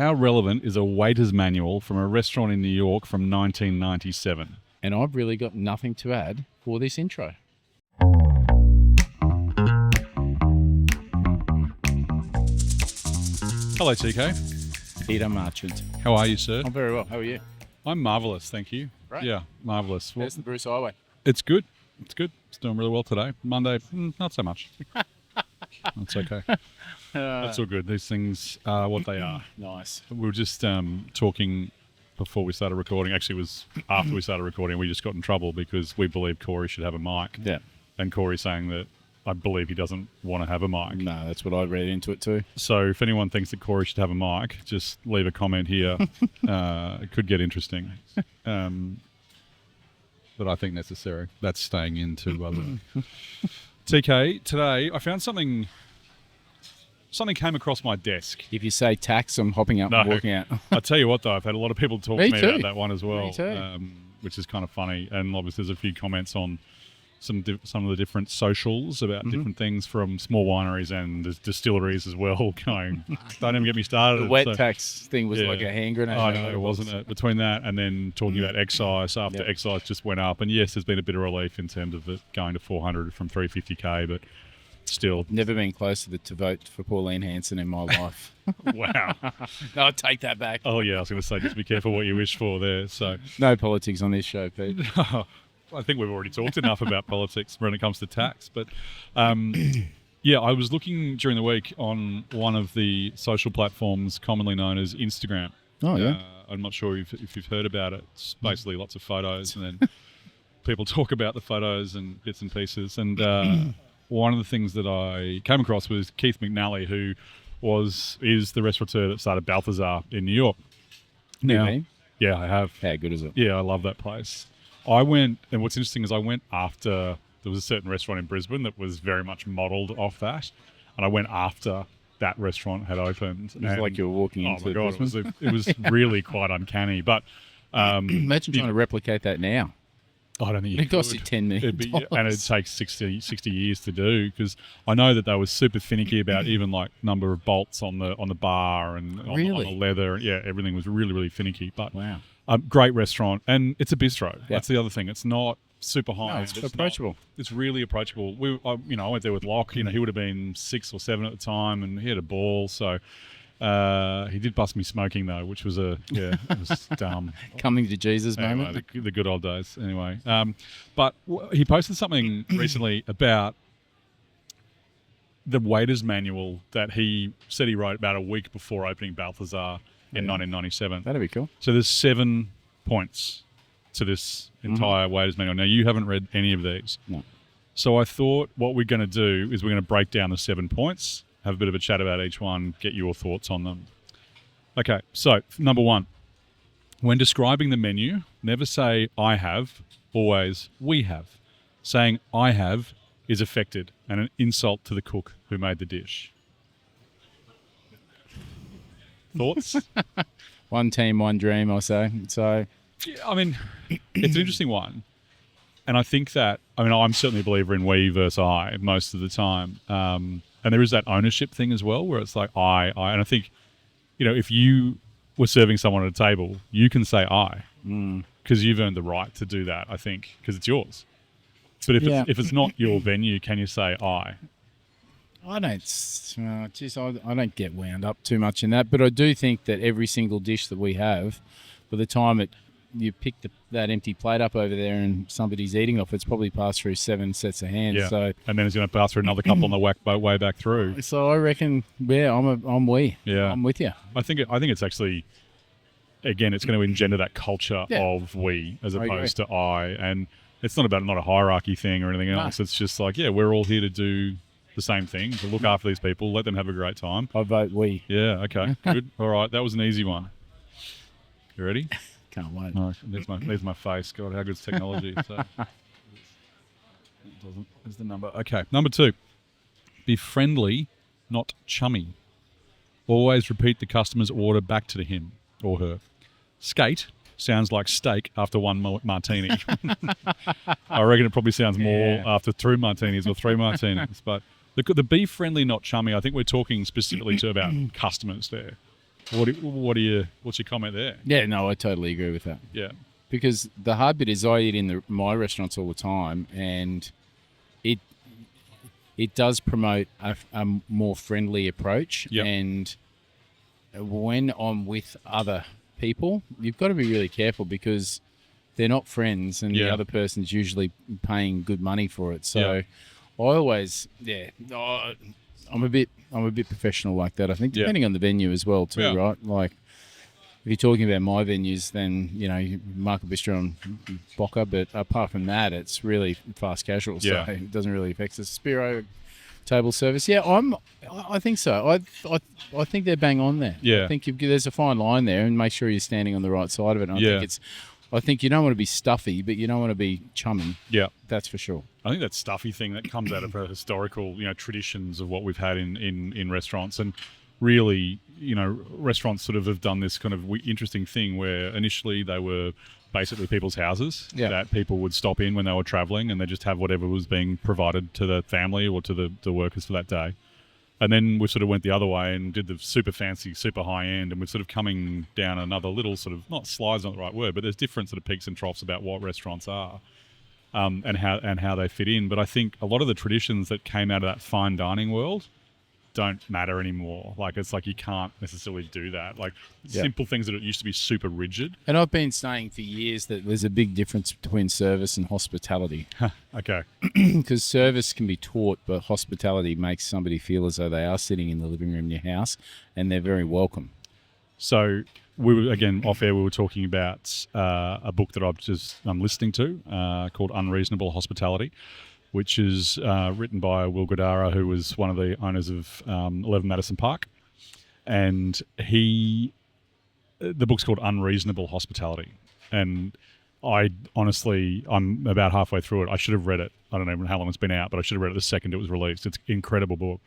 How relevant is a waiter's manual from a restaurant in New York from 1997? And I've really got nothing to add for this intro. Hello, TK. Peter Marchant. How are you, sir? I'm very well. How are you? I'm marvellous, thank you. Right. Yeah, marvellous. Well, There's the Bruce Highway. it's good. It's good. It's doing really well today. Monday, not so much. That's okay. That's all good. These things are what they are. Nice. We were just talking before we started recording. Actually, it was after we started recording. We just got in trouble because we believe Corey should have a mic. Yeah. And Corey's saying that I believe he doesn't want to have a mic. No, that's what I read into it too. So if anyone thinks that Corey should have a mic, just leave a comment here. It could get interesting. But I think necessary. That's staying into other. TK, today I found something came across my desk. If you say tax, I'm hopping up and walking out. I tell you what, though, I've had a lot of people talk to me about that one as well, Me too. which is kind of funny. And obviously, there's a few comments on some of the different socials about different things from small wineries and distilleries as well. Going, don't even get me started. The wet tax thing was like a hand grenade. I know, wasn't it? Between that and then talking about excise after excise just went up. And yes, there's been a bit of relief in terms of it going to 400 from 350k, but still. Never been closer to vote for Pauline Hanson in my life. Wow. No, I'll take that back. Oh, yeah, I was going to say, just be careful what you wish for there. So no politics on this show, Pete. I think we've already talked enough about politics when it comes to tax. But, yeah, I was looking during the week on one of the social platforms commonly known as Instagram. Oh, yeah. I'm not sure if you've heard about it. It's basically lots of photos and then people talk about the photos and bits and pieces. And one of the things that I came across was Keith McNally, who is the restaurateur that started Balthazar in New York. Now, yeah, I have. How good is it? Yeah, I love that place. I went, and what's interesting is I went after, there was a certain restaurant in Brisbane that was very much modelled off that, and I went after that restaurant had opened. It was like you were walking into Brisbane. It was really quite uncanny. But imagine trying to replicate that now. I don't think it costs you $10 million. And it takes 60 years to do, because I know that they were super finicky about even like number of bolts on the bar and on the leather. Yeah, everything was really, really finicky. But wow. Great restaurant, and it's a bistro. Yeah. That's the other thing. It's not super high. No, it's approachable. It's really approachable. I went there with Locke. He would have been 6 or 7 at the time, and he had a ball. So he did bust me smoking though, which was it was dumb. Coming to Jesus moment. Anyway, the good old days. Anyway, but he posted something recently about the waiter's manual that he said he wrote about a week before opening Balthazar in 1997. That'd be cool. So there's 7 points to this entire waiter's manual. Now, you haven't read any of these. No. So I thought what we're going to do is we're going to break down the 7 points, have a bit of a chat about each one, get your thoughts on them. Okay, so number 1. When describing the menu, never say I have, always we have. Saying I have is affected and an insult to the cook who made the dish. Thoughts? One team, one dream, I say. So, yeah, I mean, it's an interesting one. And I think that, I'm certainly a believer in we versus I most of the time. And there is that ownership thing as well, where it's like I. And I think, if you were serving someone at a table, you can say I, because you've earned the right to do that, I think, because it's yours. But if it's not your venue, can you say I? I don't get wound up too much in that, but I do think that every single dish that we have, by the time you pick that empty plate up over there and somebody's eating off, it's probably passed through 7 sets of hands. Yeah. So, and then it's going to pass through another couple on the way back through. So I reckon, I'm we. Yeah, I'm with you. I think it's actually, again, it's going to engender that culture of we as opposed to I, and it's not a hierarchy thing or anything else. No. It's just like, we're all here to do the same thing, to look after these people, let them have a great time. I vote we. Yeah, okay, good. All right, that was an easy one. You ready? Can't wait. Oh, there's my face. God, how good's technology? So, there's the number. Okay, number 2. Be friendly, not chummy. Always repeat the customer's order back to him or her. Skate sounds like steak after 1 martini. I reckon it probably sounds more after 2 martinis or 3 martinis. But the be friendly, not chummy, I think we're talking specifically about customers there. What's your comment there? Yeah, no, I totally agree with that. Yeah. Because the hard bit is I eat in my restaurants all the time, and it does promote a more friendly approach. Yep. And when I'm with other people, you've got to be really careful because they're not friends, and the other person's usually paying good money for it. So I always, I'm a bit professional like that. I think depending on the venue as well too, right? Like if you're talking about my venues, then Market Bistro and Boca, but apart from that, it's really fast casual. So it doesn't really affect us. Spiro table service, I think so. I think they're bang on there. Yeah. I think there's a fine line there, and make sure you're standing on the right side of it. And I think you don't want to be stuffy, but you don't want to be chummy. Yeah, that's for sure. I think that stuffy thing that comes out of our historical, traditions of what we've had in restaurants, and really, restaurants sort of have done this kind of interesting thing where initially they were basically people's houses that people would stop in when they were traveling, and they just have whatever was being provided to the family or to the workers for that day. And then we sort of went the other way and did the super fancy, super high end, and we're sort of coming down another little sort of, not slide's not the right word, but there's different sort of peaks and troughs about what restaurants are and how they fit in. But I think a lot of the traditions that came out of that fine dining world don't matter anymore. Like, it's like you can't necessarily do that. Like simple things that it used to be super rigid. And I've been saying for years that there's a big difference between service and hospitality. Okay. Because service can be taught, but hospitality makes somebody feel as though they are sitting in the living room in your house and they're very welcome. So we were, again, off air, we were talking about a book that I'm listening to called Unreasonable Hospitality, which is written by Will Guidara, who was one of the owners of 11 Madison Park. And the book's called Unreasonable Hospitality. And I'm about halfway through it. I should have read it. I don't know how long it's been out, but I should have read it the second it was released. It's an incredible book.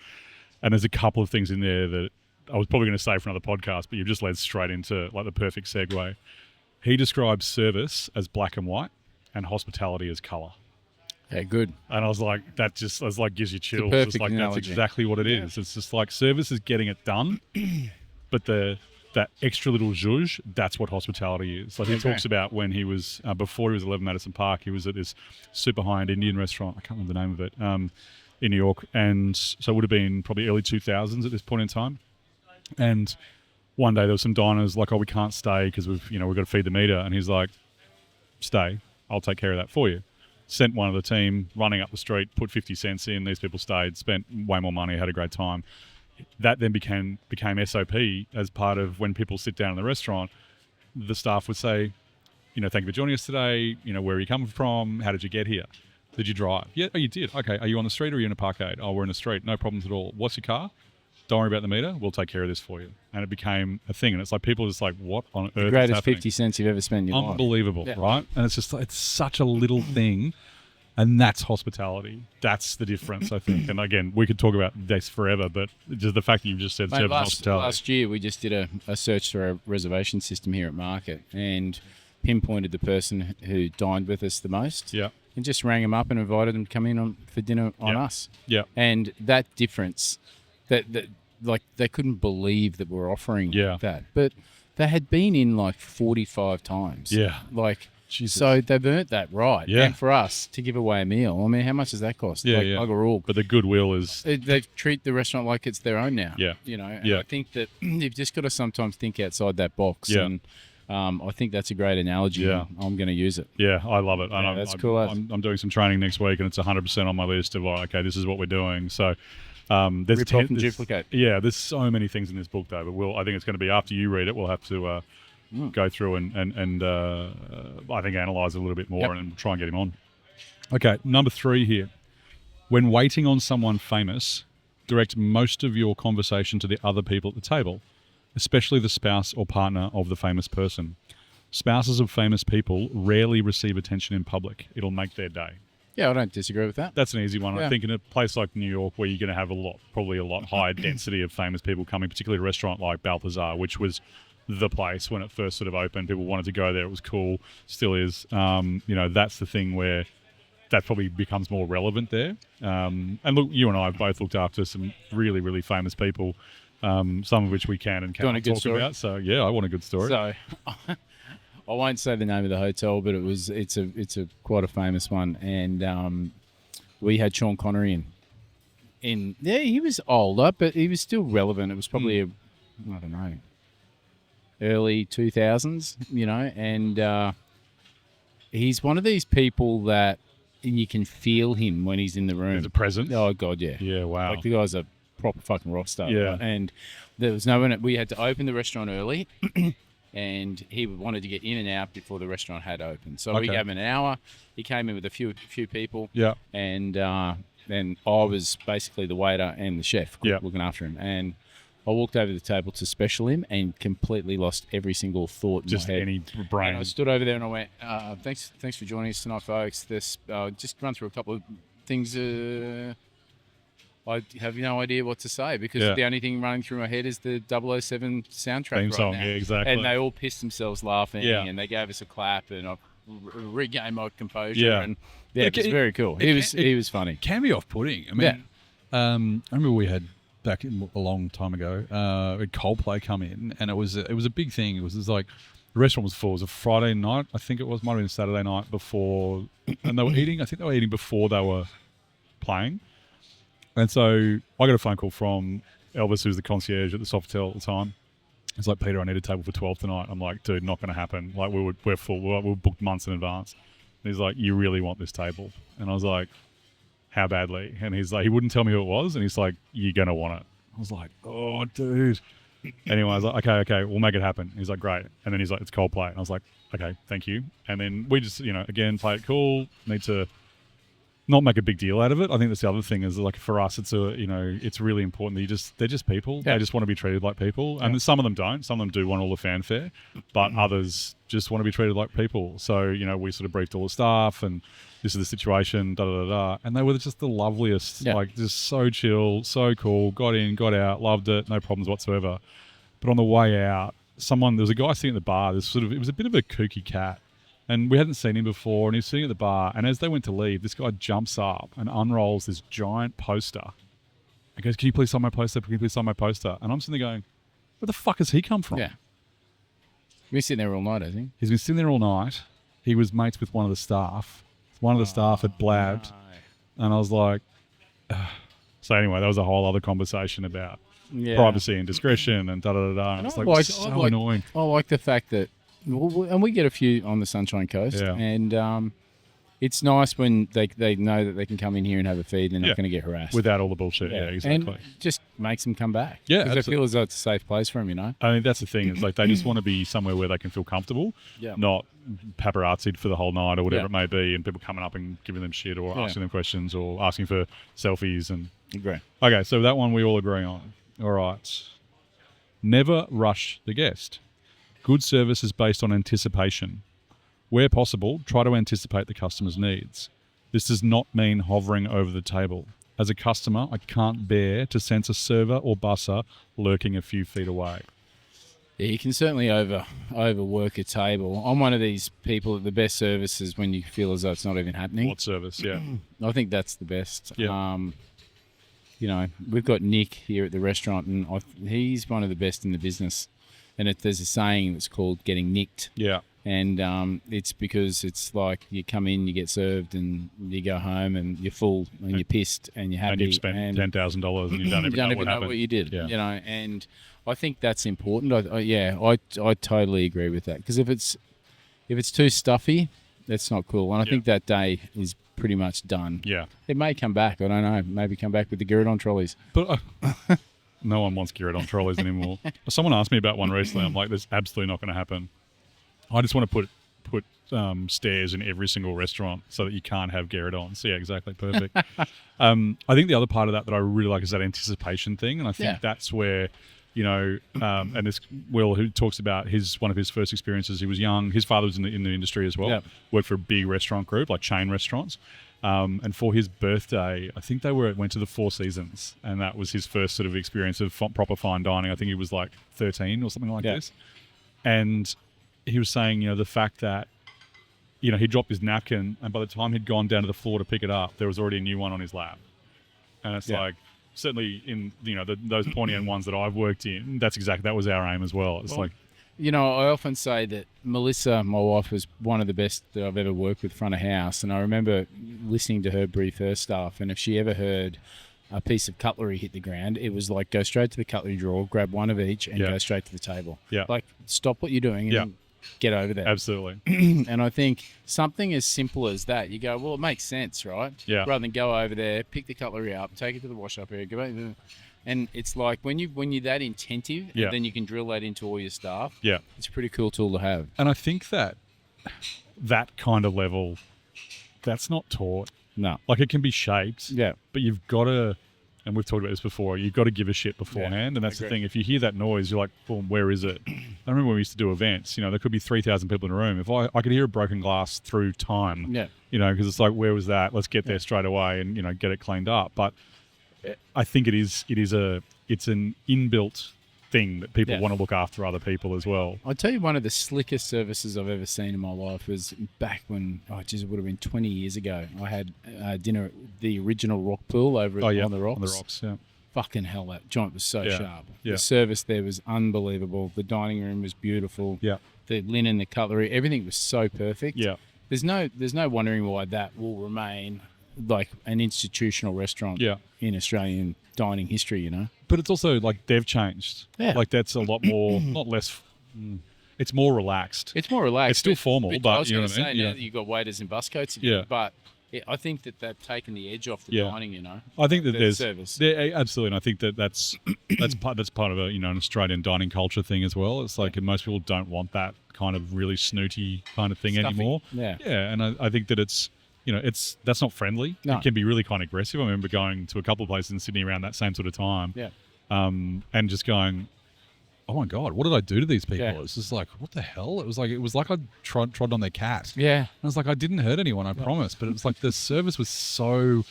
And there's a couple of things in there that I was probably going to say for another podcast, but you've just led straight into like the perfect segue. He describes service as black and white and hospitality as colour. Yeah, good. And I was like, that just gives you chills. It's like analogy. That's exactly what it is. It's just like service is getting it done, but that extra little zhuzh, that's what hospitality is. Like he talks about when he was before he was at 11 Madison Park, he was at this super high-end Indian restaurant. I can't remember the name of it in New York, and so it would have been probably early 2000s at this point in time. And one day there were some diners like, oh, we can't stay because we've got to feed the meter, and he's like, stay, I'll take care of that for you. Sent one of the team running up the street, put 50 cents in. These people stayed, spent way more money, had a great time. That then became SOP as part of when people sit down in the restaurant. The staff would say, thank you for joining us today. Where are you coming from? How did you get here? Did you drive? Yeah, oh, you did. Okay, are you on the street or are you in a parkade? Oh, we're in the street. No problems at all. What's your car? Don't worry about the meter. We'll take care of this for you. And it became a thing. And it's like people are just like, what on earth is happening? The greatest 50 cents you've ever spent in your life. Unbelievable, right? And it's just, it's such a little thing. And that's hospitality. That's the difference, I think. And again, we could talk about this forever, but just the fact that you've just said service and hospitality. Last year, we just did a search through our reservation system here at Market and pinpointed the person who dined with us the most. Yeah. And just rang them up and invited them to come in for dinner on us. Yeah. And that difference, that like they couldn't believe that we're offering that. But they had been in like 45 times. Yeah. Like, Jesus. So they've earned that right. Yeah. And for us to give away a meal, I mean, how much does that cost? Yeah, Bugger. But the goodwill is... They treat the restaurant like it's their own now. Yeah. And I think that you've just got to sometimes think outside that box. Yeah. And I think that's a great analogy. Yeah. I'm going to use it. Yeah, I love it. And that's cool. I'm doing some training next week and it's 100% on my list of, okay, this is what we're doing. So... there's rip off and duplicate. Yeah, there's so many things in this book, though. But I think it's going to be after you read it, we'll have to go through and I think analyse it a little bit more and try and get him on. Okay, number 3 here. When waiting on someone famous, direct most of your conversation to the other people at the table, especially the spouse or partner of the famous person. Spouses of famous people rarely receive attention in public. It'll make their day. Yeah, I don't disagree with that. That's an easy one. Yeah. I think in a place like New York where you're going to have probably a lot higher density of famous people coming, particularly a restaurant like Balthazar, which was the place when it first sort of opened. People wanted to go there. It was cool. Still is. That's the thing where that probably becomes more relevant there. And look, you and I have both looked after some really, really famous people some of which we can and Do you want a cannot good talk story? about. So yeah, I want a good story. So, I won't say the name of the hotel, but it's a quite a famous one, and we had Sean Connery in. Yeah, he was older, but he was still relevant. It was probably I don't know, early 2000s, and he's one of these people that you can feel him when he's in the room. There's a presence. Oh God, yeah. Yeah, wow. Like the guy's a proper fucking rock star. Yeah. Right? And there was no one. We had to open the restaurant early, and he wanted to get in and out before the restaurant had opened. So we Okay. gave him an hour. He came in with a few people. Yeah. And then I was basically the waiter and the chef Yeah. looking after him. And I walked over to the table to special him and completely lost every single thought in Just my head. any And brain. I stood over there and I went, thanks for joining us tonight, folks. This just run through a couple of things. I have no idea what to say because Yeah. the only thing running through my head is the 007 soundtrack Theme right song, now. yeah, exactly. And they all pissed themselves laughing, Yeah. and they gave us a clap, and I regained my composure. Yeah. And yeah, it was very cool. He was funny. Can be off-putting. I mean, I remember we had back a long time ago, we had Coldplay come in, and it was a big thing. It was like the restaurant was full. It was a Friday night, I think it was, might have been a Saturday night before, and they were eating. I think they were eating before they were playing, and so I got a phone call from Elvis, who's the concierge at the Sofitel at the time. It's like, Peter, I need a table for 12 tonight. I'm like, dude, not going to happen. Like we're full. We were booked months in advance. And he's like, you really want this table? And I was like, how badly? And he's like, he wouldn't tell me who it was. And he's like, you're going to want it. I was like, oh, dude. Anyway, I was like, okay, we'll make it happen. He's like, great. And then he's like, it's Coldplay. And I was like, okay, thank you. And then we just, again, play it cool. Need to not make a big deal out of it. I think that's the other thing is like for us, it's it's really important that they're just people. Yeah. They just want to be treated like people. And some of them don't. Some of them do want all the fanfare, but others just want to be treated like people. So, we sort of briefed all the staff and this is the situation, and they were just the loveliest, like just so chill, so cool, got in, got out, loved it, no problems whatsoever. But on the way out, there was a guy sitting at the bar, it was a bit of a kooky cat. And we hadn't seen him before, and he was sitting at the bar. And as they went to leave, this guy jumps up and unrolls this giant poster. He goes, "Can you please sign my poster? Can you please sign my poster?" And I'm sitting there going, "Where the fuck has he come from?" Yeah. We're sitting there all night, I think. He's been sitting there all night. He was mates with one of the staff. One of the staff had blabbed, and I was like, ugh. So anyway, that was a whole other conversation about privacy and discretion and da-da-da-da. And it's like so annoying. I like the fact that, and we get a few on the Sunshine Coast, Yeah. and it's nice when they know that they can come in here and have a feed and they're not going to get harassed. Without all the bullshit. Yeah, exactly. And just makes them come back. Yeah, Because they feel as though it's a safe place for them, I mean, that's the thing. Is like they just want to be somewhere where they can feel comfortable, not paparazzi'd for the whole night or whatever it may be, and people coming up and giving them shit or asking them questions or asking for selfies. And Agree. Okay, so that one we all agree on. All right. Never rush the guest. Good service is based on anticipation. Where possible, try to anticipate the customer's needs. This does not mean hovering over the table. As a customer, I can't bear to sense a server or busser lurking a few feet away. Yeah, you can certainly overwork a table. I'm one of these people that the best service is when you feel as though it's not even happening. What service? Yeah. I think that's the best. Yeah. We've got Nick here at the restaurant, and he's one of the best in the business. And there's a saying that's called getting nicked. Yeah. And it's because it's like you come in, you get served, and you go home, and you're full, and you're pissed, and you're happy. And you've spent $10,000 and you don't even know what you did. Yeah. And I think that's important. I totally agree with that, because if it's too stuffy, that's not cool. And I think that day is pretty much done. Yeah. It may come back. I don't know. Maybe come back with the Gyrodon trolleys. But no one wants Gyrodon trolleys anymore. Someone asked me about one recently. I'm like, that's absolutely not going to happen. I just want to put stairs in every single restaurant so that you can't have Gyrodons. Yeah, exactly. Perfect. I think the other part of that I really like is that anticipation thing. And I think that's where, and this Will, who talks about one of his first experiences, he was young. His father was in the industry as well. Yep. Worked for a big restaurant group, like chain restaurants. And for his birthday, I think went to the Four Seasons, and that was his first sort of experience of proper fine dining. I think he was like 13 or something like this. And he was saying, the fact that, he dropped his napkin, and by the time he'd gone down to the floor to pick it up, there was already a new one on his lap. And it's like, certainly in those pointy end ones that I've worked in, that was our aim as well. It's like, I often say that Melissa, my wife, was one of the best that I've ever worked with front of house. And I remember listening to her brief her staff, and if she ever heard a piece of cutlery hit the ground, it was like, go straight to the cutlery drawer, grab one of each, and go straight to the table. Yeah. Like, stop what you're doing and get over there. Absolutely. And I think something as simple as that, you go, well, it makes sense, right? Yeah. Rather than go over there, pick the cutlery up, take it to the wash-up area, go back. And it's like when you're that attentive, and then you can drill that into all your staff. Yeah. It's a pretty cool tool to have. And I think that kind of level, that's not taught. No. Like, it can be shaped. Yeah. But you've got to, and we've talked about this before, you've got to give a shit beforehand. And that's the thing. If you hear that noise, you're like, well, where is it? I remember when we used to do events, there could be 3,000 people in a room. If I could hear a broken glass through time, because it's like, where was that? Let's get there straight away and, get it cleaned up. But I think it's an inbuilt thing that people want to look after other people as well. I'll tell you, one of the slickest services I've ever seen in my life was back when, it would have been 20 years ago. I had dinner at the original rock pool over on the Rocks. On the Rocks, yeah. Fucking hell, that joint was so sharp. Yeah. The service there was unbelievable. The dining room was beautiful. Yeah. The linen, the cutlery, everything was so perfect. Yeah. There's no wondering why that will remain like an institutional restaurant in Australian dining history, But it's also like they've changed. Yeah. Like that's a lot more, not less. It's more relaxed. It's more relaxed. It's still formal, but I was you know going to what I say, mean? now that you've got waiters in bus coats again, but I think that they've taken the edge off the dining, I think that there's there's service. Absolutely, and I think that's part of an Australian dining culture thing as well. It's like most people don't want that kind of really snooty kind of thing Stuffy. anymore. Yeah. And I think that it's that's not friendly. No. It can be really kind of aggressive. I remember going to a couple of places in Sydney around that same sort of time. Yeah. And just going, oh my God, what did I do to these people? Yeah. It's just like, what the hell? It was like I trod on their cat. Yeah. And I was like, I didn't hurt anyone, I promise. But it was like the service was so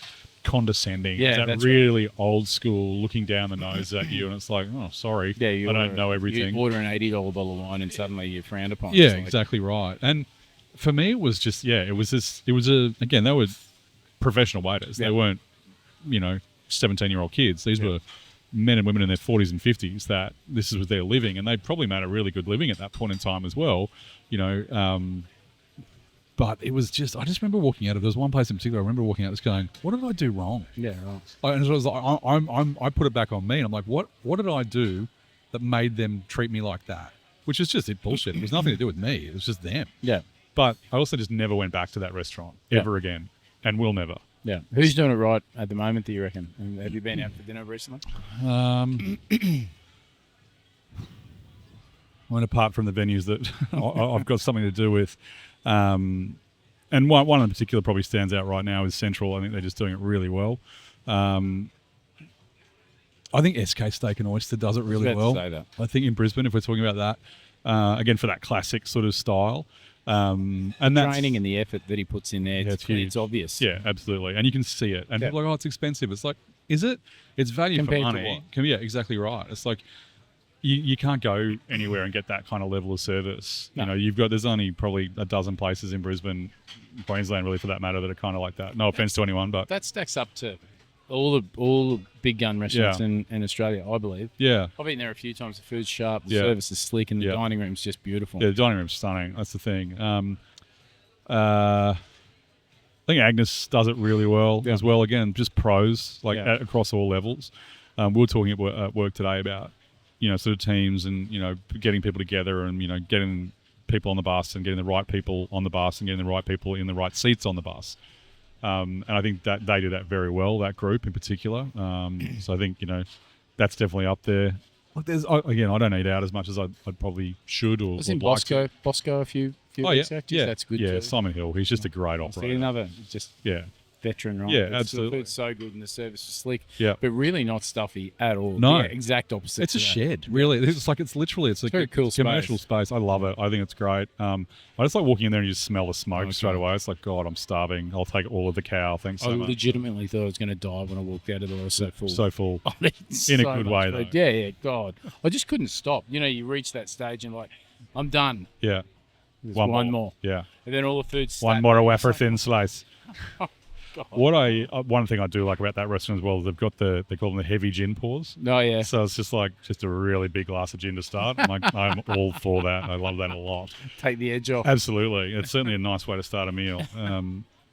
condescending. Yeah, It's that that's really old school looking down the nose at you, and it's like, oh, sorry, Yeah, I don't know everything. You order an $80 bottle of wine and suddenly you're frowned upon. Yeah, It's like, exactly right. And for me, it was just, again, they were professional waiters. Yeah. They weren't, 17-year-old kids. These were men and women in their 40s and 50s that this was their living, and they probably made a really good living at that point in time as well, but it was just, I just remember walking out of, there was one place in particular, I remember walking out just going, what did I do wrong? Yeah, right. And so I was like, I put it back on me, and I'm like, what did I do that made them treat me like that? Which is just bullshit. It was nothing to do with me. It was just them. Yeah. But I also just never went back to that restaurant ever again, and will never. Yeah. Who's doing it right at the moment, do you reckon? And have you been out for dinner recently? Well, apart from the venues that I've got something to do with, and one in particular probably stands out right now is Central. I think they're just doing it really well. I think SK Steak and Oyster does it really well. Say that. I think in Brisbane, if we're talking about that, again for that classic sort of style, and that's Training and the effort that he puts in there, it's obvious. Yeah, absolutely, and you can see it. And people are like, "Oh, it's expensive." It's like, is it? It's value Compared for to money. what? Yeah, exactly right. It's like you can't go anywhere and get that kind of level of service. No. There's only probably a dozen places in Brisbane, Queensland, really for that matter, that are kind of like that. No offense to anyone, but That stacks up to all the big gun restaurants in Australia, I believe. yeah. I've been there a few times. The food's sharp, the Yeah. service is slick, and the Yeah. dining room's just beautiful. Yeah, the dining room's stunning. That's the thing. I think Agnes does it really well as well. Again, just pros across all levels. We were talking at work today about sort of teams and getting people together and getting people on the bus and getting the right people on the bus and getting the right people in the right seats on the bus. And I think that they do that very well. That group in particular. So I think that's definitely up there. Like I don't eat out as much as I probably should or I was in would like to. Bosco a few weeks ago. Geez, that's good Yeah, too. Simon Hill. He's just a great See, operator. another just Yeah, veteran, right? Yeah, The absolutely. food's so good and the service is slick. Yeah. But really not stuffy at all. No. Yeah, exact opposite. it's a to that. shed. Really, it's like it's a very cool commercial space. I love it. I think it's great. I just like walking in there and you just smell the smoke straight away. It's like, God, I'm starving. I'll take all of the cow. Thanks I so much. legitimately thought I was going to die when I walked out of the door. I was so full. So full. In In a good way, though. Yeah, God. I just couldn't stop. You reach that stage and like, I'm done. Yeah. There's one more. Yeah. And then all the food's One sat more there. wafer thin slice. One thing I do like about that restaurant as well is they've got they call them the heavy gin pours. Oh, yeah. So it's just a really big glass of gin to start. I'm all for that. I love that a lot. Take the edge off. Absolutely. It's certainly a nice way to start a meal.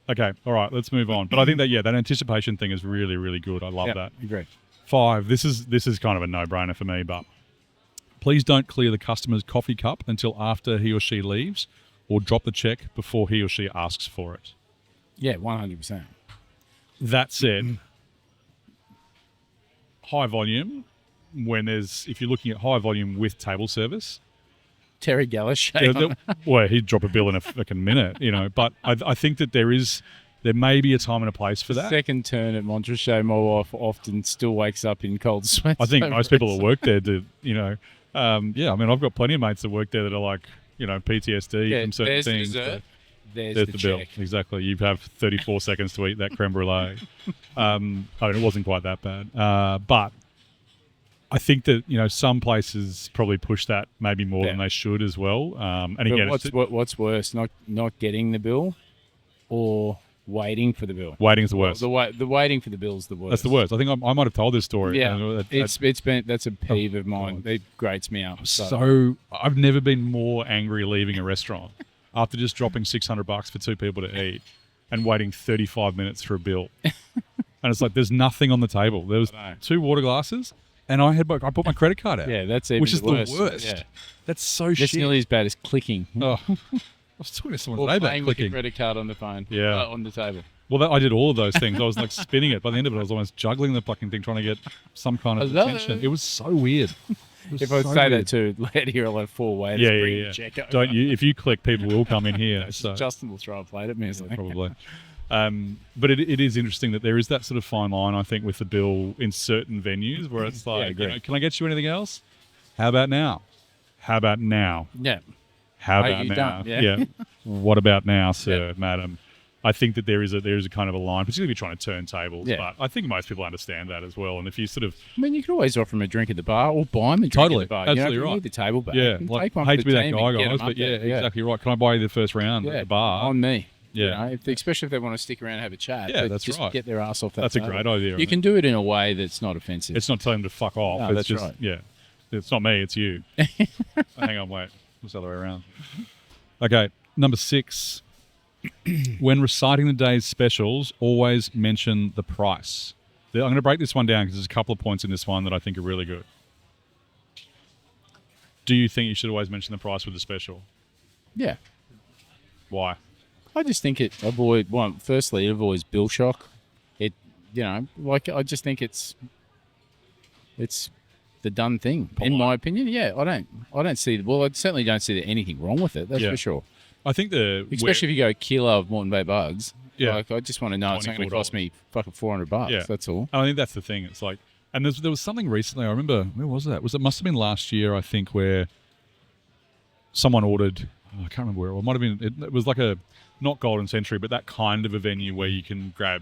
Okay, all right, let's move on. But I think that that anticipation thing is really, really good. I love that. Agree. 5, this is kind of a no-brainer for me, but please don't clear the customer's coffee cup until after he or she leaves, or drop the check before he or she asks for it. Yeah, 100%. That said, high volume, if you're looking at high volume with table service, Terry Gallish. well, he'd drop a bill in a fucking minute, But I think that there may be a time and a place for that. Second turn at Montrachet, my wife often still wakes up in cold sweats. I think most people that work there do, I mean, I've got plenty of mates that work there that are like, PTSD from certain things. There's the the bill. check. Exactly. You have 34 seconds to eat that creme brulee. I mean, it wasn't quite that bad. But I think that, some places probably push that maybe more than they should as well. And again, what's worse, not getting the bill or waiting for the bill? Waiting is the worst. The waiting for the bill is the worst. That's the worst. I think I might have told this story. Yeah, that's a peeve of mine. It grates me up. So I've never been more angry leaving a restaurant after just dropping $600 for 2 people to eat and waiting 35 minutes for a bill. And it's like there's nothing on the table. There was 2 water glasses, and I put my credit card out. Yeah, that's even which is worse. the worst. Yeah. That's so shit. That's nearly as bad as clicking. Oh. I was talking to someone today about playing clicking. with your credit card on the phone. Yeah. On the table. Well, I did all of those things. I was like spinning it. By the end of it, I was almost juggling the fucking thing, trying to get some kind of attention. It was so weird. If I say that to Lady, you're like 4 ways. Yeah. Check over. Don't you? If you click, people will come in here. So Justin will throw a plate at me. Probably. But it is interesting that there is that sort of fine line, I think, with the bill in certain venues where it's like, can I get you anything else? How about now? How about now? Yeah. How about now? Yeah. What about now, sir, madam? I think that there is a kind of a line, particularly if you're trying to turn tables. Yeah. But I think most people understand that as well. And if you sort of, I mean, you could always offer them a drink at the bar or buy them a drink at the bar. Absolutely you right. need the table back. Yeah, like, I hate to be that guy, guys, but exactly right. Can I buy you the first round at the bar? On me. Yeah, especially if they want to stick around and have a chat. Yeah, that's just right. Get their ass off that. That's table. a great idea. You can do it in a way that's not offensive. It's not telling them to fuck off. No, it's that's just, right. Yeah, it's not me. It's you. Hang on, wait. It's the other way around. Okay, number 6. When reciting the day's specials, always mention the price. I'm going to break this one down because there's a couple of points in this one that I think are really good. Do you think you should always mention the price with the special? Yeah. Why? I just think it firstly, it avoids bill shock. I just think it's the done thing, in my opinion. Yeah, I certainly don't see anything wrong with it. That's for sure. I think especially if you go a kilo of Moreton Bay bugs. Yeah. Like, I just want to know it's not going to cost me fucking $400. Yeah. That's all. And I think that's the thing. It's like, and there was something recently. I remember, where was that? It must have been last year, I think, where someone ordered. I can't remember where it was. It might have been. It was like not Golden Century, but that kind of a venue where you can grab,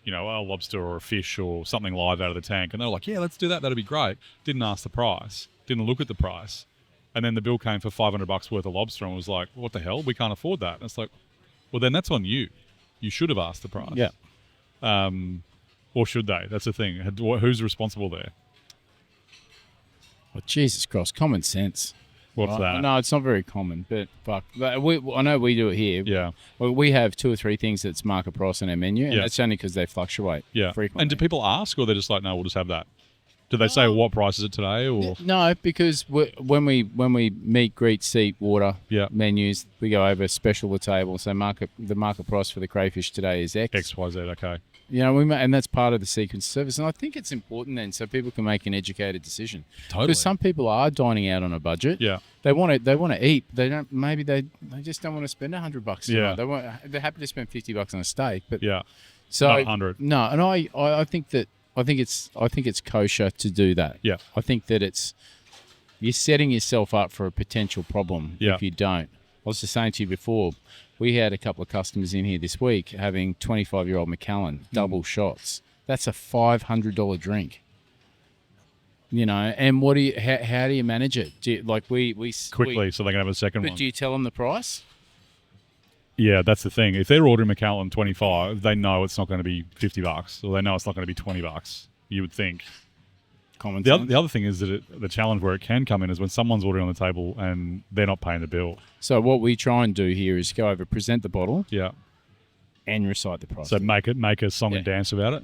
a lobster or a fish or something live out of the tank. And they were like, yeah, let's do that. That'd be great. Didn't ask the price. Didn't look at the price. And then the bill came for $500 worth of lobster and was like, what the hell? We can't afford that. And it's like, well, then that's on you. You should have asked the price. Yeah. Or should they? That's the thing. Who's responsible there? Oh, Jesus Christ. Common sense. What's that? No, it's not very common, but fuck. I know we do it here. Yeah. Well, we have 2 or 3 things that's market price on our menu, and that's only because they fluctuate frequently. And do people ask, or they're just like, no, we'll just have that? Do they say, what price is it today? Or no, because when we meet, greet, seat, water menus, we go over special the table. So the market price for the crayfish today is X. X, Y, Z, okay. And that's part of the sequence service. And I think it's important then so people can make an educated decision. Totally. Because some people are dining out on a budget. Yeah. They want to eat. They don't. Maybe they just don't want to spend $100. Yeah. They're happy to spend $50 on a steak. But yeah. So not 100. No, and I think it's kosher to do that. Yeah. I think that you're setting yourself up for a potential problem if you don't. I was just saying to you before, we had a couple of customers in here this week having 25-year-old Macallan double shots. That's a $500 drink. And what how do you manage it? Do you, like we quickly so they can have a second one? But do you tell them the price? Yeah, that's the thing. If they're ordering Macallan 25, they know it's not going to be $50, or they know it's not going to be $20. You would think. Common The sense. other thing is that the challenge where it can come in is when someone's ordering on the table and they're not paying the bill. So what we try and do here is go over, present the bottle, Yeah. and recite the price. So make a song and Yeah. dance about it.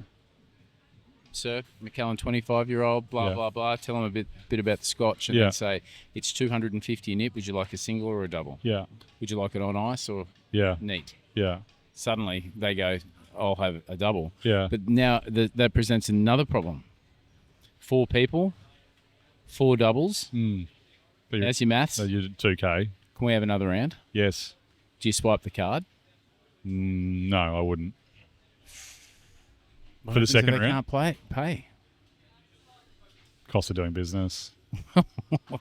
Sir, Macallan 25-year-old, blah, Yeah. blah, blah. Tell them a bit about the scotch and Yeah. then say, it's 250 a nip. Would you like a single or a double? Yeah. Would you like it on ice or Yeah. neat? Yeah. Suddenly they go, I'll have a double. Yeah. But now that presents another problem. 4 people, 4 doubles. But you're, That's your maths. so you're 2K. Can we have another round? Yes. Do you swipe the card? No, I wouldn't. What For the happens if second they round? can't pay. Cost of doing business.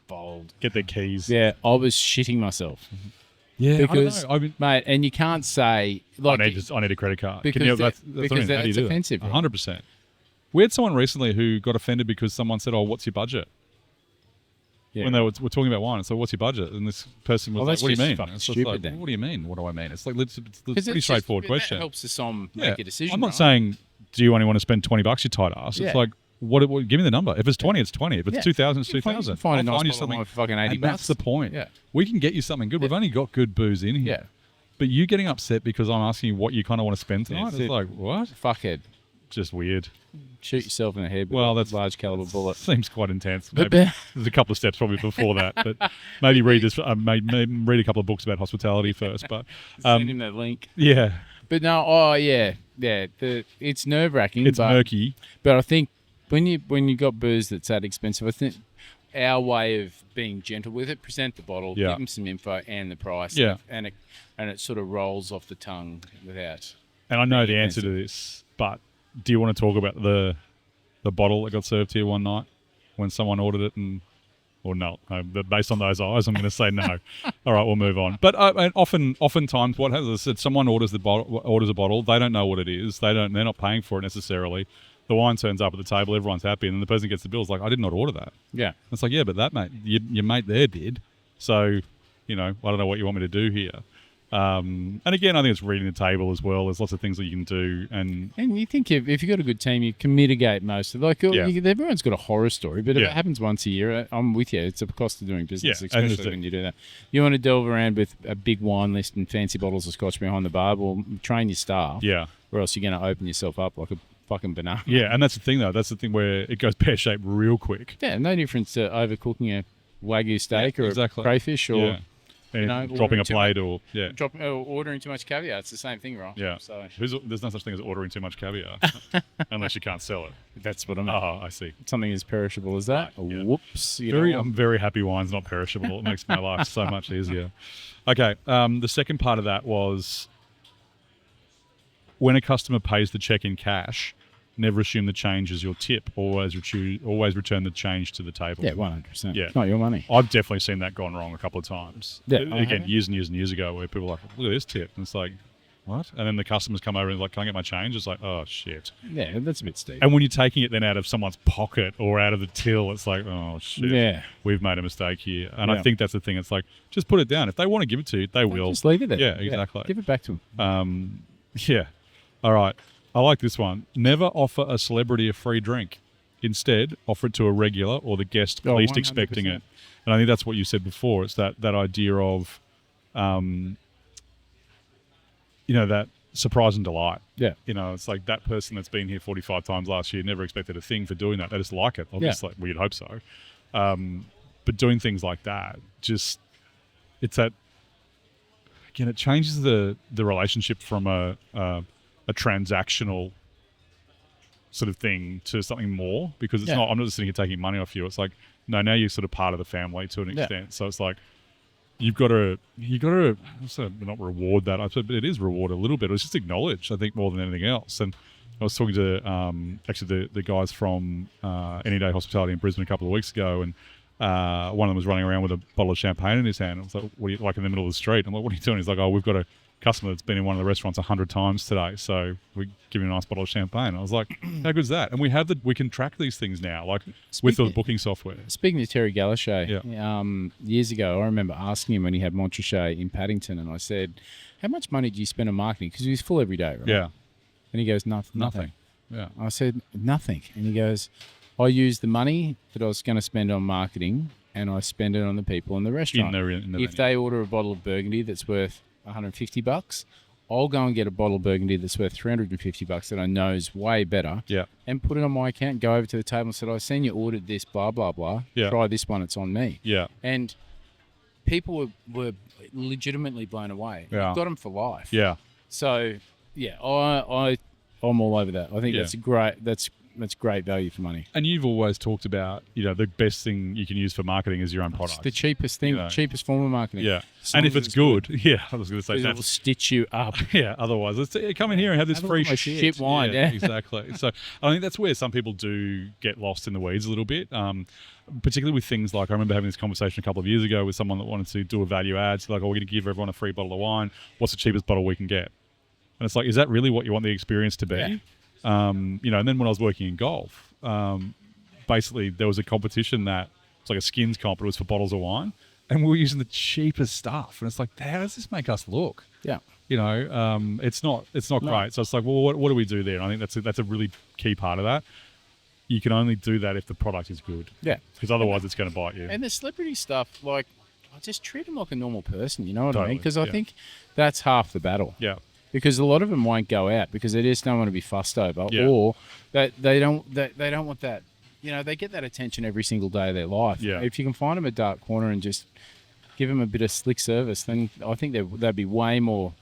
Bold. Get their keys. Yeah, I was shitting myself. Yeah, Because, I don't know. I mean, mate, and you can't say, like, I need a credit card. because Can you, that- that's what I because mean. How do you that's do offensive, that? right? 100%. We had someone recently who got offended because someone said, "Oh, what's your budget?" yeah. When they were talking about wine, so what's your budget? And this person was Well, like, that's "What do you just mean?" fucking It's just stupid like, then. "What do you mean? What do I mean?" It's like it's a 'Cause pretty it's straightforward just, question. That helps the SOM Yeah. make a decision. I'm not right? saying, "Do you only want to spend $20, you tight ass?" Yeah. It's like, what? Give me the number. If it's 20, it's 20. If it's Yeah. 2,000, it's You can 2,000. find a I'll nice find you bottle of something wine for fucking $80 and that's the point. Yeah. We can get you something good. We've only got good booze in here. Yeah. But you getting upset because I'm asking you what you kind of want to spend tonight? Yes, It's like, what? Fuckhead. Just weird. Shoot yourself in the head with Well, a that's- large caliber bullet. Seems quite intense. But Maybe there's a couple of steps probably before that, but maybe read this. Maybe read a couple of books about hospitality first. But Send him that link. yeah, But no, it's nerve wracking. it's murky. But I think when you got booze that's that expensive, I think our way of being gentle with it, present the bottle, Yeah. give them some info and the price, Yeah. and it sort of rolls off the tongue without. And I know the Very answer to this, but do you want to talk about the bottle that got served here one night when someone ordered it or no? But based on those eyes, I'm going to say no. All right, we'll move on. But and oftentimes, what happens is that someone orders a bottle, they don't know what it is, they're not paying for it necessarily. The wine turns up at the table, everyone's happy, and then the person gets the bill. It's like, I did not order that. Yeah. It's like, yeah, but that mate, your mate there did. So, I don't know what you want me to do here. And again, I think it's reading the table as well. There's lots of things that you can do, and And you think if you've got a good team, you can mitigate most of it. Like, Yeah. everyone's got a horror story, but if Yeah. it happens once a year, I'm with you. It's a cost of doing business, Yeah, and especially when you do that. You want to delve around with a big wine list and fancy bottles of scotch behind the bar, well, train your staff, yeah, or else you're going to open yourself up like a fucking banana. yeah, and that's the thing though. That's the thing where it goes pear-shaped real quick. Yeah, no difference to overcooking a Wagyu steak or exactly. a crayfish or Yeah. And know, dropping a ordering too plate or yeah. ordering too much caviar. It's the same thing, right? Yeah. So There's no such thing as ordering too much caviar unless you can't sell it. that's what I mean. Oh, I see. Something as perishable as that. Yeah. Whoops. You know what? I'm very happy wine's not perishable. It makes my life so much easier. Okay. The second part of that was when a customer pays the check in cash, never assume the change is your tip. Always return the change to the table. Yeah, 100%. Yeah. It's not your money. I've definitely seen that gone wrong a couple of times. Yeah, Again, years and years and years ago, where people are like, look at this tip. And it's like, what? And then the customers come over and like, can I get my change? It's like, oh, shit. Yeah, that's a bit steep. And when you're taking it then out of someone's pocket or out of the till, it's like, oh, shit. Yeah. We've made a mistake here. And I Yeah. think that's the thing. It's like, just put it down. If they want to give it to you, they will. Just leave it there. Yeah, exactly. Give it back to them. Yeah. All right. I like this one. Never offer a celebrity a free drink. Instead, offer it to a regular or the guest Oh, least expecting 100%. it. And I think that's what you said before. It's that idea of, that surprise and delight. Yeah. It's like that person that's been here 45 times last year never expected a thing for doing that. They just like it. Obviously, well, you'd hope so. But doing things like that, it's that, again, it changes the relationship from a transactional sort of thing to something more, because it's not, I'm not just sitting here taking money off you. It's like, no, now you're sort of part of the family to an extent. So it's like, you've got to not reward that, but it is reward a little bit. It's just acknowledge, I think, more than anything else. And I was talking to actually the guys from Any Day Hospitality in Brisbane a couple of weeks ago, and one of them was running around with a bottle of champagne in his hand. I was like, what are you, like, in the middle of the street? I'm like, what are you doing? He's like, oh, we've got a customer that's been in one of the restaurants 100 times today, so we give him a nice bottle of champagne. I was like, how good's that? And we can track these things now, like with the booking software. Speaking of Terry Galashay, years ago, I remember asking him when he had Montrachet in Paddington, and I said, how much money do you spend on marketing? Because he was full every day, right? Yeah. And he goes, nothing. Yeah. I said, nothing. And he goes, I used the money that I was going to spend on marketing and I spend it on the people in the restaurant. In the if they order a bottle of Burgundy that's worth $150, I'll go and get a bottle of Burgundy that's worth $350 that I know is way better. Yeah. And put it on my account, go over to the table and said, I seen you ordered this, blah, blah, blah. Yeah. Try this one, it's on me. Yeah. And people were legitimately blown away. Yeah. You've got them for life. Yeah. So, yeah, I'm all over that. I think that's great value for money. And you've always talked about, the best thing you can use for marketing is your own product. It's the cheapest thing, cheapest form of marketing. Yeah. And if it's good, I was going to say that will stitch you up. Yeah. Otherwise, come in here and have this free shit wine. Yeah, exactly. So I think that's where some people do get lost in the weeds a little bit. Particularly with things like, I remember having this conversation a couple of years ago with someone that wanted to do a value add. So like, we're going to give everyone a free bottle of wine. What's the cheapest bottle we can get? And it's like, is that really what you want the experience to be? Yeah. And then when I was working in golf, basically there was a competition that it's like a skins comp, but it was for bottles of wine, and we were using the cheapest stuff. And it's like, how does this make us look? Yeah. It's not great. So it's like, well, what do we do there? And I think that's a really key part of that. You can only do that if the product is good. Yeah. Because otherwise it's going to bite you. And the celebrity stuff, like, I just treat them like a normal person. You know what I Totally, mean? Because I think that's half the battle. Yeah. Because a lot of them won't go out because they just don't want to be fussed over, or that they don't want that. They get that attention every single day of their life. Yeah. If you can find them a dark corner and just give them a bit of slick service, then I think they'd be way more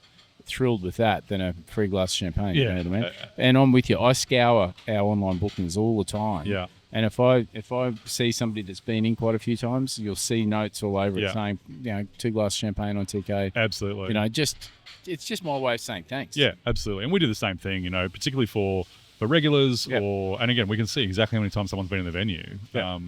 thrilled with that than a free glass of champagne. Yeah. You know what I mean? And I'm with you. I scour our online bookings all the time. Yeah. And if I see somebody that's been in quite a few times, you'll see notes all over it saying, 2 glasses of champagne on TK. Absolutely. It's just my way of saying thanks. Yeah, absolutely. And we do the same thing, particularly for regulars and again, we can see exactly how many times someone's been in the venue. Yeah.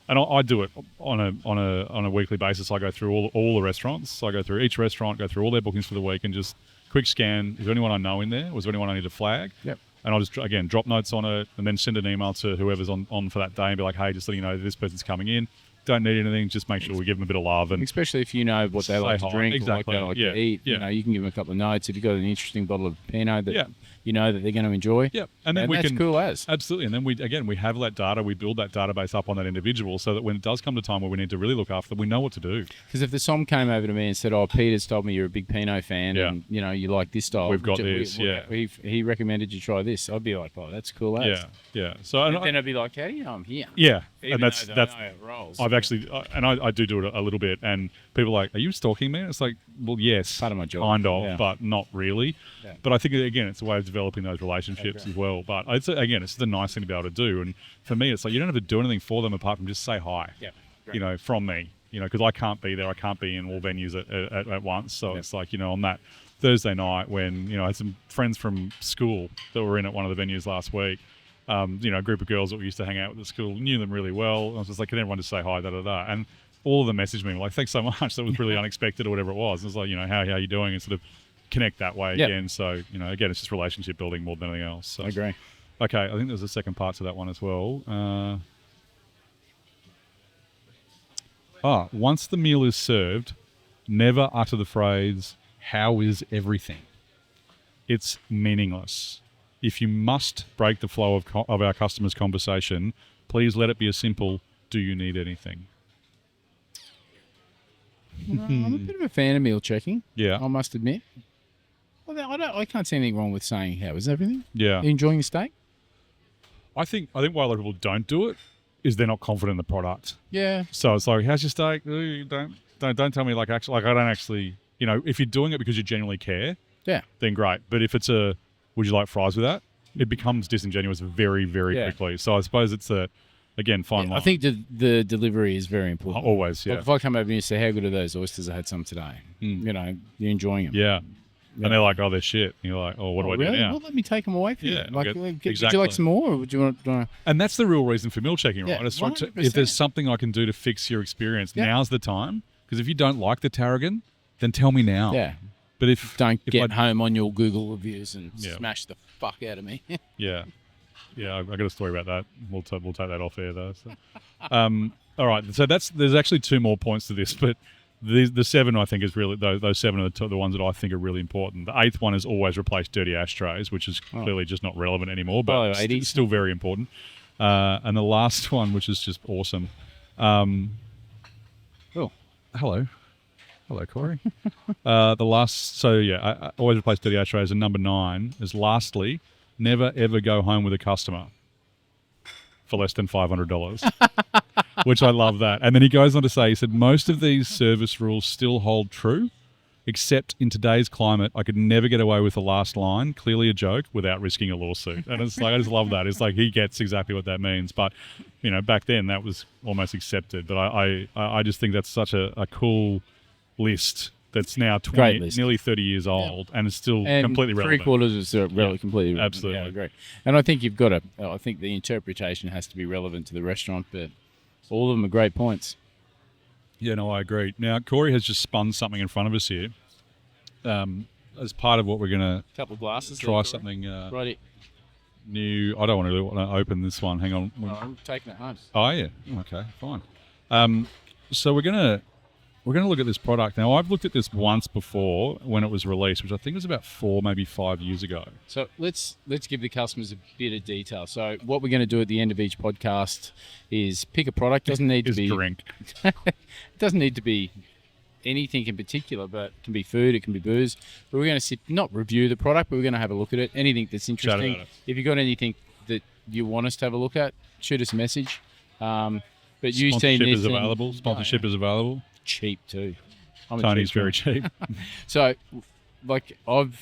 And I do it on a weekly basis. I go through all the restaurants. So I go through each restaurant, go through all their bookings for the week and just quick scan. Is there anyone I know in there? Was there anyone I need to flag? Yep. And I'll just, again, drop notes on it and then send an email to whoever's on for that day and be like, hey, just letting you know this person's coming in. Don't need anything. Just make sure we give them a bit of love. And especially if you know what they like to drink or what they like to eat. Yeah. You can give them a couple of notes. If you've got an interesting bottle of Pinot that you know that they're going to enjoy. Yeah. And then that's cool as. Absolutely. And then we have that data. We build that database up on that individual so that when it does come to time where we need to really look after them, we know what to do. Because if the Som came over to me and said, Peter's told me you're a big Pinot fan and, you like this style. We've got this, He recommended you try this. I'd be like, that's cool as. Yeah. So then I'd be like, how do you know I'm here? Yeah. Even and that's how it rolls. I've actually, and I do it a little bit, and people are like, are you stalking me? And it's like, well, yes. Part of my job. Kind of, but not really. Yeah. But I think, again, it's a way of developing those relationships as well. But it's the nice thing to be able to do. And for me, it's like, you don't have to do anything for them apart from just say hi, from me, because I can't be there. I can't be in all venues at once. So it's like, on that Thursday night when, I had some friends from school that were in at one of the venues last week. A group of girls that we used to hang out with at school, knew them really well. I was just like, can everyone just say hi, And all of them messaged me like, thanks so much. That was really unexpected or whatever it was. It was like, how are you doing? And sort of connect that way again. So, again, it's just relationship building more than anything else. So. I agree. Okay, I think there's a second part to that one as well. Once the meal is served, never utter the phrase, how is everything? It's meaningless. If you must break the flow of our customers' conversation, please let it be a simple, do you need anything? I'm a bit of a fan of meal checking. Yeah. I must admit. Well, I can't see anything wrong with saying, how is everything? Yeah. Are you enjoying your steak? I think why a lot of people don't do it is they're not confident in the product. Yeah. So it's like, how's your steak? Don't tell me I don't actually, if you're doing it because you genuinely care, then great. But if it's would you like fries with that? It becomes disingenuous very, very quickly. So I suppose it's again, fine line. I think the delivery is very important. Always, yeah. Like if I come over and you say, how good are those oysters? I had some today. You're enjoying them. Yeah. And they're like, they're shit. And you're like, what do I do now? Well, let me take them away from you. Like, exactly. Would you like some more, or would you want? And that's the real reason for meal checking, right? It's like if there's something I can do to fix your experience, now's the time. Because if you don't like the tarragon, then tell me now. Yeah. But if Don't if get I- home on your Google reviews and Yeah. smash the fuck out of me. Yeah, I got a story about that. We'll take that off air though. So. All right, so there's actually 2 more points to this, but the 7 I think is really those 7 are the ones that I think are really important. The 8th one is always replace dirty ashtrays, which is clearly just not relevant anymore, but Oh, 80s. still very important. And the last one, which is just awesome. Oh, Hello, Corey. I always replace dirty ashtrays. And number 9 is lastly, never ever go home with a customer for less than $500, which I love that. And then he goes on to say, he said, most of these service rules still hold true, except in today's climate, I could never get away with the last line, clearly a joke, without risking a lawsuit. And it's like, I just love that. It's like he gets exactly what that means. But, back then that was almost accepted. But I just think that's such a cool list that's now nearly 30 years old and is still completely relevant. 3/4 is completely relevant. Absolutely. Yeah, I agree. And I think I think the interpretation has to be relevant to the restaurant, but all of them are great points. Yeah, no, I agree. Now, Corey has just spun something in front of us here. As part of what we're going to Couple of glasses. try something Righty. new. I don't want to open this one. Hang on. I'm taking it home. Oh, yeah. Okay, fine. So we're going to look at this product. Now, I've looked at this once before when it was released, which I think was about 4, maybe 5 years ago. So let's give the customers a bit of detail. So what we're going to do at the end of each podcast is pick a product. Doesn't need to be drink. It doesn't need to be anything in particular, but it can be food, it can be booze. But we're going to not review the product, but we're going to have a look at it. Anything that's interesting. about it. If you've got anything that you want us to have a look at, shoot us a message. But you Sponsorship team is available. Sponsorship is available. cheap too. I'm a Tony's cheap very guy. cheap. So,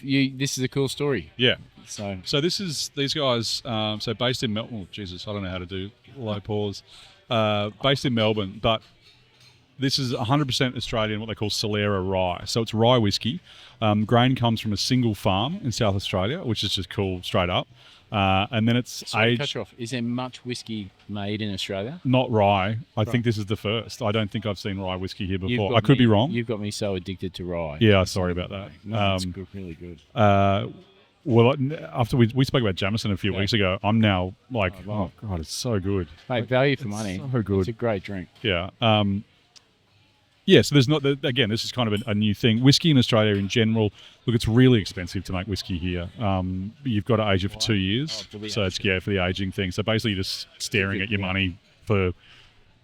this is a cool story. Yeah. So these guys, so based in Melbourne. Oh, Jesus, I don't know how to do low pause. Based in Melbourne, but this is 100% Australian, what they call Solera rye. So it's rye whiskey. Grain comes from a single farm in South Australia, which is just cool, straight up. And then it's aged. Cut you off. Is there much whiskey made in Australia? Not rye. I think this is the first. I don't think I've seen rye whiskey here before. I could me- be wrong. You've got me so addicted to rye. Yeah, sorry about that. No, it's good, really good. Well, after we spoke about Jameson a few Yeah. weeks ago, I'm now like, wow. oh God, it's so good. Mate, value for money. so good. It's a great drink. Yeah. Yeah, so there's not, again, this is kind of a new thing. Whiskey in Australia in general, look, it's really expensive to make whiskey here. You've got to age it for 2 years. for the So it's, for the aging thing. So basically you're just staring at your money for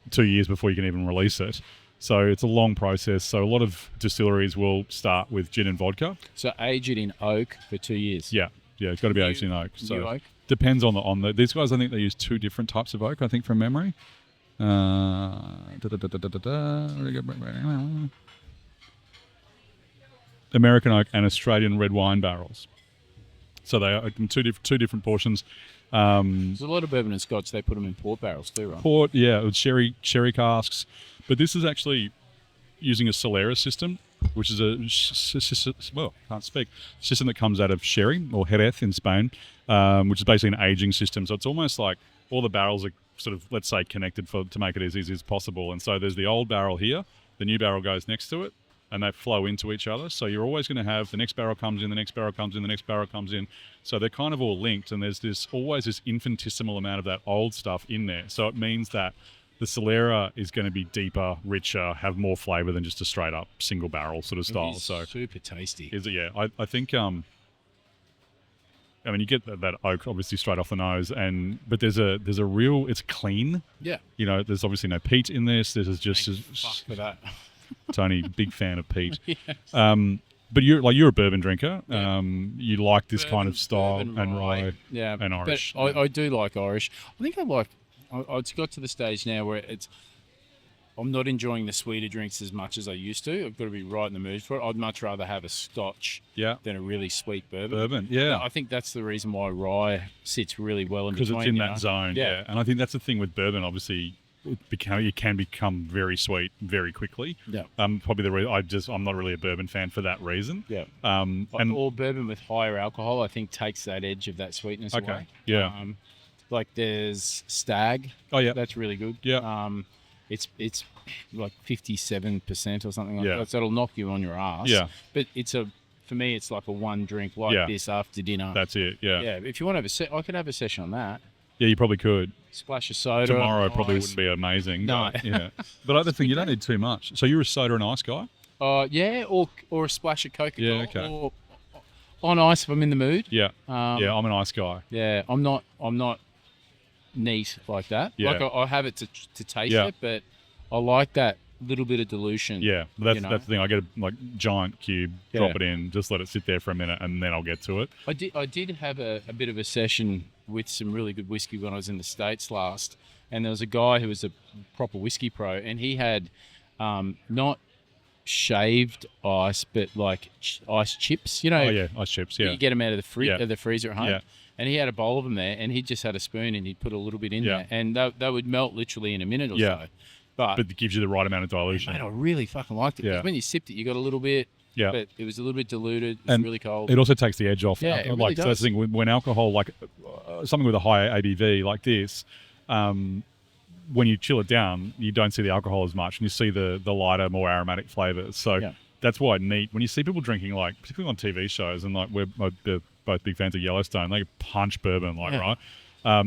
2 years before you can even release it. So it's a long process. So a lot of distilleries will start with gin and vodka. So age it in oak for 2 years. Yeah, it's got to be aged in oak. New So oak? depends on the these guys. I think they use 2 different types of oak. I think from memory. American oak and Australian red wine barrels. So they are two different portions. There's a lot of bourbon and scotch. They put them in port barrels too, right? Port, yeah, with sherry casks. But this is actually using a Solera system, which is can't speak, system that comes out of sherry or Jerez in Spain, which is basically an aging system. So it's almost like all the barrels are sort of, let's say, connected to make it as easy as possible. And so there's the old barrel here, the new barrel goes next to it, and they flow into each other. So you're always going to have the next barrel comes in, the next barrel comes in, the next barrel comes in. So they're kind of all linked, and there's always this infinitesimal amount of that old stuff in there. So it means that the Solera is going to be deeper, richer, have more flavour than just a straight up single barrel sort of style. So super tasty. is it? Yeah, I think. I mean, you get that oak obviously straight off the nose, but there's a real. It's clean. Yeah. You know, there's obviously no peat in this. This is just Fuck for that. Tony, big fan of peat. Yes. But you're a bourbon drinker. Yeah. You like this kind of style Bourbon, and rye, yeah, and Irish. But I do like Irish. I think it's got to the stage now where I'm not enjoying the sweeter drinks as much as I used to. I've got to be right in the mood for it. I'd much rather have a scotch than a really sweet bourbon. I think that's the reason why rye sits really well in between. Because it's in that zone, yeah. And I think that's the thing with bourbon, obviously. It can become very sweet very quickly. Yeah. Probably the reason I'm not really a bourbon fan for that reason. Yeah. And all bourbon with higher alcohol, I think, takes that edge of that sweetness away. Yeah. Like there's Stag. Oh yeah. That's really good. Yeah. It's like 57% or something like Yeah. that. So it'll knock you on your ass. Yeah. But it's a for me, it's like a one drink like Yeah. this after dinner. That's it. Yeah. Yeah, if you want to have I could have a session on that. Yeah, you probably could. Splash of soda. Tomorrow probably ice. wouldn't be amazing. No. But, yeah. But that's the thing, you don't need too much. So you're a soda and ice guy? Yeah, or a splash of Coca-Cola. Yeah, okay. Or on ice if I'm in the mood. Yeah. Yeah, I'm an ice guy. Yeah, I'm not neat like that. Yeah. Like I have it to taste Yeah. it, but I like that little bit of dilution. Yeah, but you know. that's the thing. I get a giant cube, Yeah. drop it in, just let it sit there for a minute, and then I'll get to it. I did have a bit of a session with some really good whiskey when I was in the States last, and there was a guy who was a proper whiskey pro, and he had not shaved ice, but like ice chips. You know, Oh yeah, ice chips. Yeah, you get them out of Yeah. the freezer at home. Yeah. And he had a bowl of them there, and he just had a spoon, and he'd put a little bit in Yeah. there, and they would melt literally in a minute or Yeah. so. But but it gives you the right amount of dilution. mate, I really fucking liked it. 'Cause Yeah. when you sipped it, you got a little bit, Yeah. but it was a little bit diluted. It was And really cold. It also takes the edge off. Yeah, it really like so that's does. the thing when alcohol, like something with a high ABV like this, when you chill it down, you don't see the alcohol as much, and you see the lighter, more aromatic flavors. So Yeah. that's why neat when you see people drinking, like particularly on TV shows, and like we're both big fans of Yellowstone, they punch bourbon, like Yeah. right.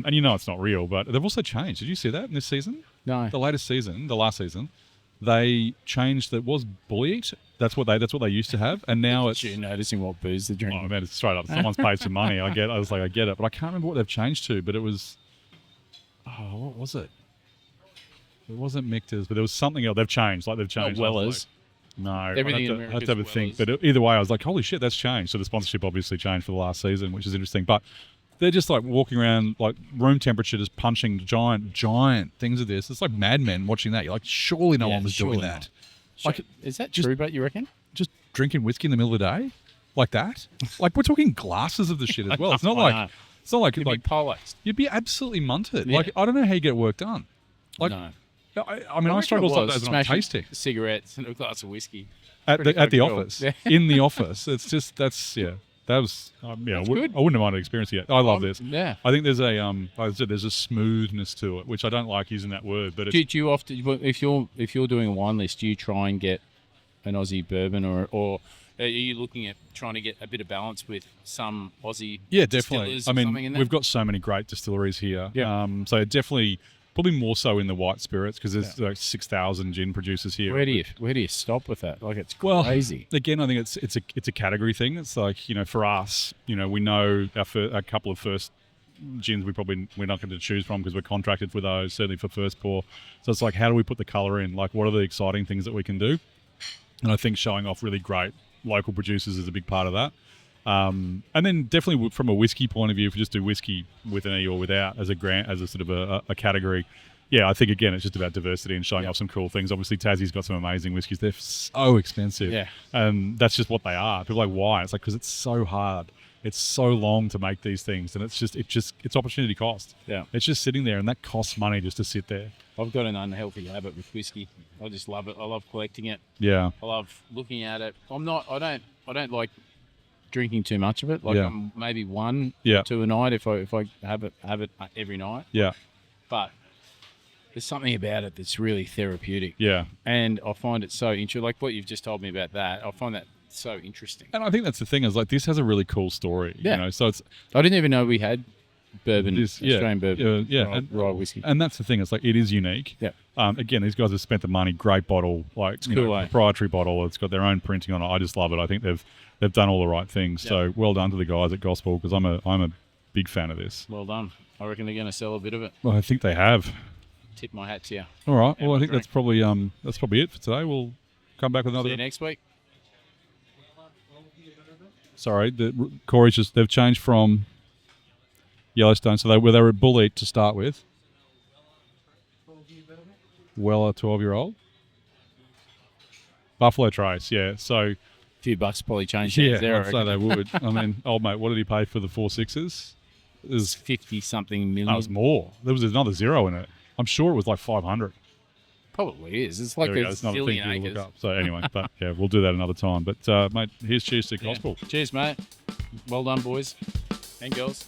And you know it's not real, but they've also changed. Did you see that in this season? No. The latest season, the last season, they changed. That was bullied. That's what they used to have, and now it's. You're noticing what booze they're drinking. Oh man, it's straight up. Someone's paid some money. I get it, but I can't remember what they've changed to. But it was, what was it? It wasn't Michter's, but there was something else. They've changed. Like they've changed. Wellers. No, Everything in I have America's to have a think. Wellers. But either way, I was like, holy shit, that's changed. So the sponsorship obviously changed for the last season, which is interesting. But they're just like walking around like room temperature, just punching giant things of this. It's like Mad Men watching that. You're like, surely no Yeah, one was surely doing not. that. Like, Like, is that just- true, but you reckon? just drinking whiskey in the middle of the day, like that. Like we're talking glasses of the shit as well. It's not I like know. it's not like You'd be polaxed. you'd be absolutely munted. Yeah. Like I don't know how you get work done. Like No. I mean, I struggle sometimes when I'm tasting cigarettes and a glass of whiskey. at pretty the fucking cool. office. Yeah. In the office, it's just that was That's good. I wouldn't have minded experiencing it. I love this. Yeah. I think there's there's a smoothness to it, which I don't like using that word, but it's, Do you often, if you're doing a wine list, do you try and get an Aussie bourbon, or are you looking at trying to get a bit of balance with some Aussie yeah, definitely. distillers I or something mean, in there? we've got so many great distilleries here. Yeah. So definitely, probably more so in the white spirits because there's like 6,000 gin producers here. Where do you stop with that? Like it's Well, crazy. again, I think it's a category thing. It's like, for us, we know a couple of first gins we're not going to choose from because we're contracted for those, certainly for first pour. So it's like, how do we put the colour in? Like, what are the exciting things that we can do? And I think showing off really great local producers is a big part of that. And then definitely from a whiskey point of view, if you just do whiskey with an E or without as a sort of a category, yeah, I think again it's just about diversity and showing off some cool things. Obviously, Tassie's got some amazing whiskies. They're so expensive, Yeah. and that's just what they are. People are like, why? It's like because it's so hard. It's so long to make these things, and it's opportunity cost. Yeah. It's just sitting there, and that costs money just to sit there. I've got an unhealthy habit with whiskey. I just love it. I love collecting it. Yeah, I love looking at it. I don't like drinking too much of it. Like Yeah. I'm maybe one Yeah. or two a night if I have it every night. yeah, But there's something about it that's really therapeutic. yeah. And I find it so interesting. Like what you've just told me about that, I find that so interesting. And I think that's the thing is like this has a really cool story. Yeah. So it's I didn't even know we had bourbon, Australian bourbon, rye whiskey. And that's the thing. It's like it is unique. Yeah. Again, these guys have spent the money. Great bottle, like cool, eh? proprietary bottle. It's got their own printing on it. I just love it. I think they've done all the right things. Yeah. So well done to the guys at Gospel because I'm a big fan of this. Well done. I reckon they're going to sell a bit of it. Well, I think they have. Tip my hat to you. All right. Yeah, Well, I my think drink. that's probably it for today. We'll come back with See another. you next week. Sorry, Corey's they've changed from Yellowstone, so they were at Bull Eat to start with. Well, a 12-year-old. Buffalo Trace, yeah. So A few bucks probably changed yeah, hands there. I I'd say reckon. they would. I mean, old mate, what did he pay for the 4.6s? It was 50 something million. that was more. There was another zero in it. I'm sure it was like 500. Probably is. It's like There we go. a It's another thing zillion for you to acres. look up. So anyway, but yeah, we'll do that another time. But mate, here's cheers to Yeah. Gospel. Cheers, mate. Well done, boys and girls.